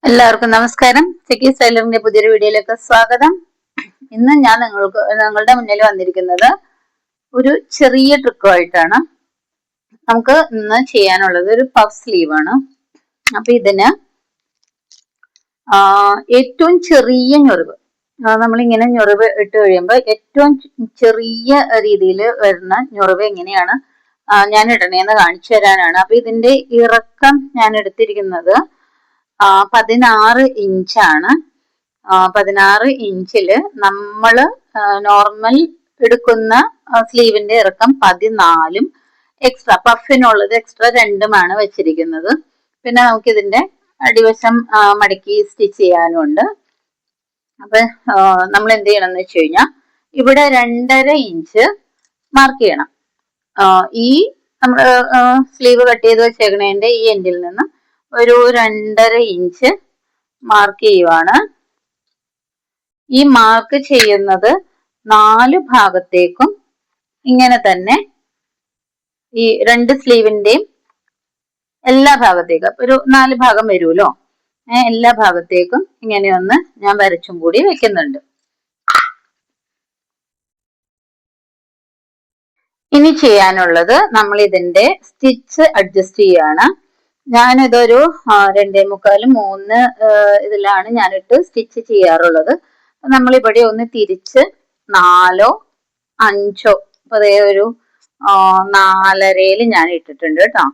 എല്ലാവർക്കും നമസ്കാരം. സെക്കി സ്റ്റൈലറിന്റെ പുതിയൊരു വീഡിയോയിലേക്ക് സ്വാഗതം. ഇന്ന് ഞാൻ നിങ്ങളുടെ മുന്നിൽ വന്നിരിക്കുന്നത് ഒരു ചെറിയ ട്രിക്കുമായിട്ടാണ്. നമുക്ക് ഇന്ന് ചെയ്യാനുള്ളത് ഒരു പഫ് സ്ലീവ് ആണ്. അപ്പൊ ഇതിന് ഏറ്റവും ചെറിയ ഞൊറിവ്, നമ്മളിങ്ങനെ ഞൊറിവ് ഇട്ട് കഴിയുമ്പോൾ ഏറ്റവും ചെറിയ രീതിയിൽ വരുന്ന ഞൊറിവ് എങ്ങനെയാണ് ഞാൻ ഇടണേന്ന് കാണിച്ചു തരാനാണ്. അപ്പൊ ഇതിന്റെ ഇറക്കം ഞാൻ എടുത്തിരിക്കുന്നത് 16 ഇഞ്ചാണ്. 16 ഇഞ്ചില് നമ്മള് നോർമൽ എടുക്കുന്ന സ്ലീവിന്റെ ഇറക്കം 14ഉം എക്സ്ട്രാ പഫിനുള്ളത് എക്സ്ട്രാ 2ഉമാണ് വെച്ചിരിക്കുന്നത്. പിന്നെ നമുക്ക് ഇതിന്റെ അടിവശം മടക്കി സ്റ്റിച്ച് ചെയ്യാനും ഉണ്ട്. അപ്പൊ നമ്മൾ എന്ത് ചെയ്യണം എന്ന് വെച്ച് കഴിഞ്ഞാൽ ഇവിടെ 2.5 ഇഞ്ച് മാർക്ക് ചെയ്യണം. ഈ നമ്മള് സ്ലീവ് കട്ട് ചെയ്ത് വെച്ചേക്കണേന്റെ ഈ എൻഡിൽ നിന്ന് ഒരു 2.5 ഇഞ്ച് മാർക്ക് ചെയ്യുവാണ്. ഈ മാർക്ക് ചെയ്യുന്നത് 4 ഭാഗത്തേക്കും ഇങ്ങനെ തന്നെ ഈ 2 സ്ലീവിന്റെയും എല്ലാ ഭാഗത്തേക്കും ഒരു 4 ഭാഗം വരുമല്ലോ, എല്ലാ ഭാഗത്തേക്കും ഇങ്ങനെയൊന്ന് ഞാൻ വരച്ചും കൂടി വെക്കുന്നുണ്ട്. ഇനി ചെയ്യാനുള്ളത് നമ്മൾ ഇതിന്റെ സ്റ്റിച്ച് അഡ്ജസ്റ്റ് ചെയ്യാണ്. ഞാനിതൊരു 2.75 3 ഇതിലാണ് ഞാനിട്ട് സ്റ്റിച്ച് ചെയ്യാറുള്ളത്. നമ്മൾ ഇവിടെ ഒന്ന് തിരിച്ച് 4 5 അതേ ഒരു 4.5 ഞാൻ ഇട്ടിട്ടുണ്ട് കേട്ടോ.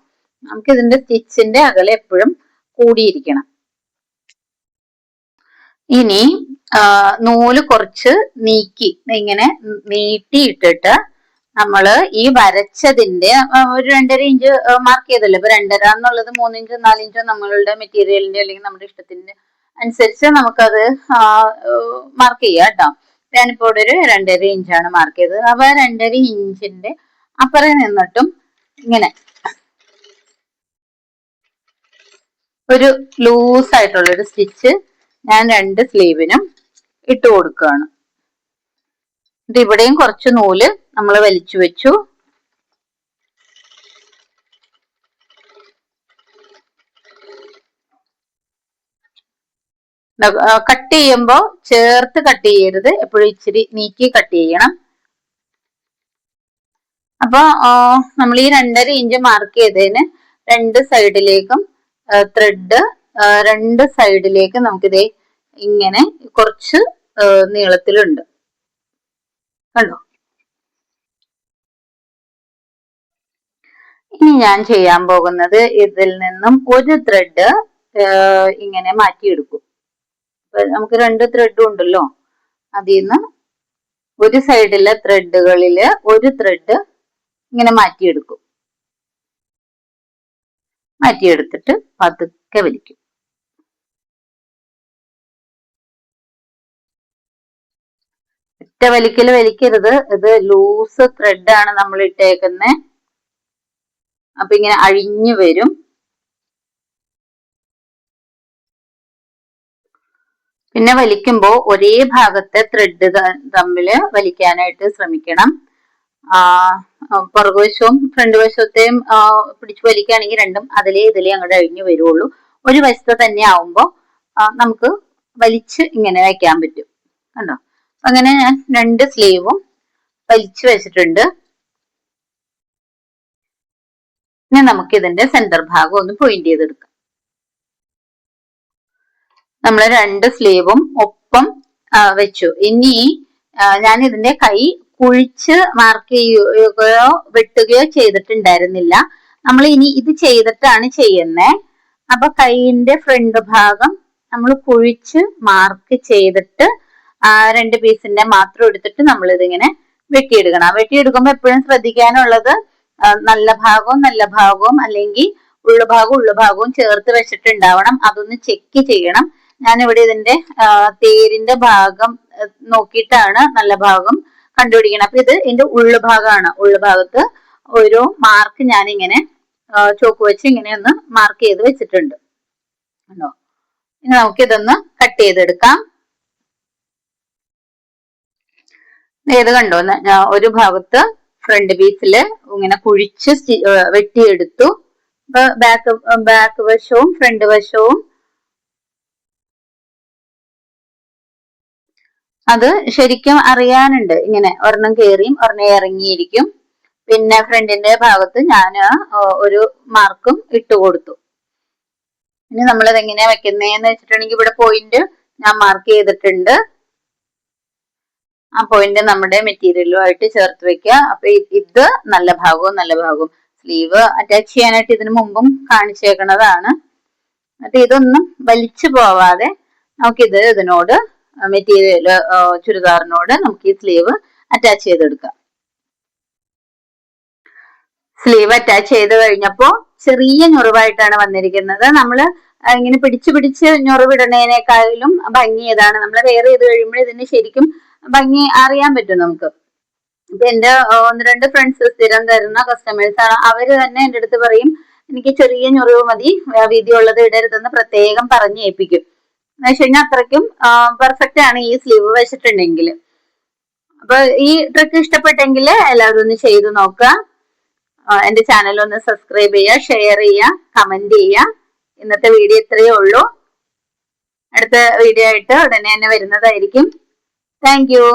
നമുക്ക് ഇതിന്റെ സ്റ്റിച്ചിന്റെ അകലെ എപ്പോഴും കൂടിയിരിക്കണം. ഇനി നൂല് കുറച്ച് നീക്കി ഇങ്ങനെ നീട്ടിയിട്ടിട്ട് നമ്മള് ഈ വരച്ചതിന്റെ ഒരു 2.5 ഇഞ്ച് മാർക്ക് ചെയ്തല്ലോ. ഇപ്പൊ 2.5 എന്നുള്ളത് 3 ഇഞ്ചോ 4 ഇഞ്ചോ നമ്മളുടെ മെറ്റീരിയലിന്റെ അല്ലെങ്കിൽ നമ്മുടെ ഇഷ്ടത്തിന്റെ അനുസരിച്ച് നമുക്കത് മാർക്ക് ചെയ്യാം കേട്ടോ. ഞാനിപ്പോ ഇവിടെ ഒരു 2.5 ഇഞ്ചാണ് മാർക്ക് ചെയ്തത്. അപ്പൊ 2.5 ഇഞ്ചിന്റെ അപ്പുറം നിന്നിട്ടും ഇങ്ങനെ ഒരു ലൂസ് ആയിട്ടുള്ള ഒരു സ്റ്റിച്ച് ഞാൻ 2 സ്ലീവിനും ഇട്ട് കൊടുക്കുകയാണ്. ഇത് ഇവിടെയും കുറച്ച് നൂല് നമ്മൾ വലിച്ചു വെച്ചു. കട്ട് ചെയ്യുമ്പോൾ ചേർത്ത് കട്ട് ചെയ്യരുത്, എപ്പോഴും ഇച്ചിരി നീക്കി കട്ട് ചെയ്യണം. അപ്പൊ നമ്മൾ ഈ 2.5 ഇഞ്ച് മാർക്ക് ചെയ്തതിന് 2 സൈഡിലേക്കും ത്രെഡ് 2 സൈഡിലേക്കും നമുക്കിതേ ഇങ്ങനെ കുറച്ച് നീളത്തിലുണ്ട് കണ്ടോ. ഇനി ഞാൻ ചെയ്യാൻ പോകുന്നത് ഇതിൽ നിന്നും ഒരു ത്രെഡ് ഇങ്ങനെ മാറ്റിയെടുക്കും. നമുക്ക് 2 ത്രെഡും ഉണ്ടല്ലോ, അതിൽ നിന്ന് ഒരു സൈഡിലെ ത്രെഡുകളില് ഒരു ത്രെഡ് ഇങ്ങനെ മാറ്റിയെടുക്കും. മാറ്റിയെടുത്തിട്ട് പതുക്കെ വലിക്കും. ഒറ്റ വലിക്കല് വലിക്കരുത്, ഇത് ലൂസ് ത്രെഡാണ് നമ്മൾ ഇട്ടേക്കുന്നത്. അപ്പൊ ഇങ്ങനെ അഴിഞ്ഞു വരും. പിന്നെ വലിക്കുമ്പോൾ ഒരേ ഭാഗത്തെ ത്രെഡ് തമ്മിൽ വലിക്കാനായിട്ട് ശ്രമിക്കണം. പുറകുവശവും ഫ്രണ്ട് വശത്തെയും പിടിച്ചു വലിക്കുകയാണെങ്കിൽ രണ്ടും അതിലേ ഇതിലേ അങ്ങോട്ട് അഴിഞ്ഞു വരുള്ളൂ. ഒരു വശത്ത് തന്നെ ആവുമ്പോ നമുക്ക് വലിച്ച് ഇങ്ങനെ വെക്കാൻ പറ്റും കണ്ടോ. അങ്ങനെ ഞാൻ 2 സ്ലീവും വലിച്ചു വെച്ചിട്ടുണ്ട്. ഇനി നമുക്ക് ഇതിന്റെ സെന്റർ ഭാഗം ഒന്ന് പോയിന്റ് ചെയ്തെടുക്കാം. നമ്മൾ 2 സ്ലീവും ഒപ്പം വെച്ചു. ഇനി ഞാൻ ഇതിന്റെ കൈ കുഴിച്ച് മാർക്ക് ചെയ്യുകയോ വെട്ടുകയോ ചെയ്തിട്ടുണ്ടായിരുന്നില്ല. നമ്മൾ ഇനി ഇത് ചെയ്തിട്ടാണ് ചെയ്യുന്നത്. അപ്പൊ കൈയിന്റെ ഫ്രണ്ട് ഭാഗം നമ്മൾ കുഴിച്ച് മാർക്ക് ചെയ്തിട്ട് 2 പീസിന്റെ മാത്രം എടുത്തിട്ട് നമ്മൾ ഇതിങ്ങനെ വെട്ടിയെടുക്കണം. വെട്ടിയെടുക്കുമ്പോൾ എപ്പോഴും ശ്രദ്ധിക്കാനുള്ളത് നല്ല ഭാഗവും അല്ലെങ്കിൽ ഉള്ളുഭാഗവും ചേർത്ത് വെച്ചിട്ടുണ്ടാവണം. അതൊന്ന് ചെക്ക് ചെയ്യണം. ഞാനിവിടെ ഇതിന്റെ തേരിന്റെ ഭാഗം നോക്കിയിട്ടാണ് നല്ല ഭാഗം കണ്ടുപിടിക്കണം. അപ്പൊ ഇത് ഇതിന്റെ ഉള്ളുഭാഗമാണ്. ഉള്ളുഭാഗത്ത് ഒരു മാർക്ക് ഞാനിങ്ങനെ ചോക്ക് വെച്ച് ഇങ്ങനെ ഒന്ന് മാർക്ക് ചെയ്ത് വെച്ചിട്ടുണ്ട് കണ്ടോ. ഇനി നമുക്കിതൊന്ന് കട്ട് ചെയ്തെടുക്കാം. ഏത് കണ്ടോ, ഒരു ഭാഗത്ത് ഫ്രണ്ട് പീസില് ഇങ്ങനെ കുഴിച്ച് വെട്ടിയെടുത്തു. ബാക്ക് വശവും ഫ്രണ്ട് വശവും അത് ശരിക്കും അറിയാനുണ്ട്. ഇങ്ങനെ ഒരെണ്ണം കയറിയും ഒരെണ്ണം ഇറങ്ങിയിരിക്കും. പിന്നെ ഫ്രണ്ടിന്റെ ഭാഗത്ത് ഞാൻ ഒരു മാർക്കും ഇട്ട് കൊടുത്തു. ഇനി നമ്മളത് എങ്ങനെയാ വെക്കുന്നതെന്ന് വെച്ചിട്ടുണ്ടെങ്കിൽ ഇവിടെ പോയിന്റ് ഞാൻ മാർക്ക് ചെയ്തിട്ടുണ്ട്. ആ പോയിന്റ് നമ്മുടെ മെറ്റീരിയലുമായിട്ട് ചേർത്ത് വെക്കുക. അപ്പൊ ഇത് നല്ല ഭാഗവും സ്ലീവ് അറ്റാച്ച് ചെയ്യാനായിട്ട് ഇതിനു മുമ്പും കാണിച്ചേക്കുന്നതാണ്. എന്നിട്ട് ഇതൊന്നും വലിച്ചു പോവാതെ നമുക്കിത് ഇതിനോട് മെറ്റീരിയൽ ചുരിദാറിനോട് നമുക്ക് ഈ സ്ലീവ് അറ്റാച്ച് ചെയ്തെടുക്കാം. സ്ലീവ് അറ്റാച്ച് ചെയ്ത് കഴിഞ്ഞപ്പോ ചെറിയ ഞൊറിവായിട്ടാണ് വന്നിരിക്കുന്നത്. നമ്മള് ഇങ്ങനെ പിടിച്ച് ഞൊറിവിടുന്നതിനേക്കാളും ഭംഗി ഏതാണ് നമ്മൾ വെയർ ചെയ്ത് കഴിയുമ്പോൾ ഇതിന് ശരിക്കും ഭംഗി അറിയാൻ പറ്റും നമുക്ക്. ഇപ്പൊ എന്റെ 1-2 ഫ്രണ്ട്സ് സ്ഥിരം തരുന്ന കസ്റ്റമേഴ്സ് ആണ്. അവര് തന്നെ എന്റെ അടുത്ത് പറയും എനിക്ക് ചെറിയ ഞൊറിവ് മതി, വീതിയുള്ളത് ഇടരുതെന്ന് പ്രത്യേകം പറഞ്ഞ് ഏൽപ്പിക്കും. എന്ന് വെച്ച് കഴിഞ്ഞാൽ അത്രയ്ക്കും പെർഫെക്റ്റ് ആണ് ഈ സ്ലീവ് വെച്ചിട്ടുണ്ടെങ്കിൽ. അപ്പൊ ഈ ട്രിക്ക് ഇഷ്ടപ്പെട്ടെങ്കിൽ എല്ലാവരും ഒന്ന് ചെയ്തു നോക്കുക. എന്റെ ചാനൽ ഒന്ന് സബ്സ്ക്രൈബ് ചെയ്യുക, ഷെയർ ചെയ്യുക, കമന്റ് ചെയ്യുക. ഇന്നത്തെ വീഡിയോ ഇത്രയേ ഉള്ളൂ. അടുത്ത വീഡിയോ ആയിട്ട് ഉടനെ തന്നെ വരുന്നതായിരിക്കും. Thank you.